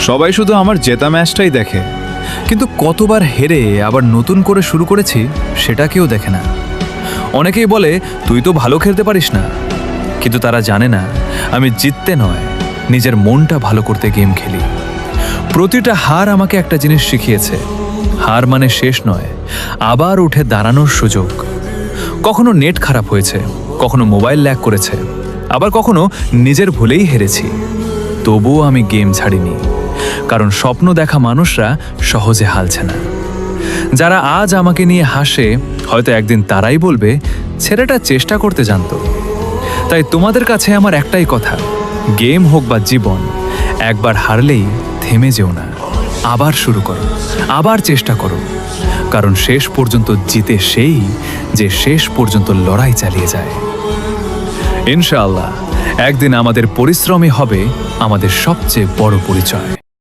সবাই শুধু আমার জেতা ম্যাচটাই দেখে, কিন্তু কতবার হেরে আবার নতুন করে শুরু করেছি সেটা কেউ দেখে না। অনেকেই বলে তুই তো ভালো খেলতে পারিস না, কিন্তু তারা জানে না আমি জিততে নয়, নিজের মনটা ভালো করতে গেম খেলি। প্রতিটা হার আমাকে একটা জিনিস শিখিয়েছে, হার মানে শেষ নয়, আবার উঠে দাঁড়ানোর সুযোগ। কখনো নেট খারাপ হয়েছে, কখনো মোবাইল ল্যাগ করেছে, আবার কখনো নিজের ভুলেই হেরেছি। তবুও আমি গেম ছাড়িনি, কারণ স্বপ্ন দেখা মানুষরা সহজে হালছে না। যারা আজ আমাকে নিয়ে হাসে, হয়তো একদিন তারাই বলবে ছেলেটা চেষ্টা করতে জানতো। তাই তোমাদের কাছে আমার একটাই কথা, গেম হোক বা জীবন, একবার হারলেই থেমে যেও না, আবার শুরু করো, আবার চেষ্টা করো। কারণ শেষ পর্যন্ত জিতে সেই যে শেষ পর্যন্ত লড়াই চালিয়ে যায়। ইনশাআল্লাহ একদিন আমাদের পরিশ্রমই হবে আমাদের সবচেয়ে বড় পরিচয়।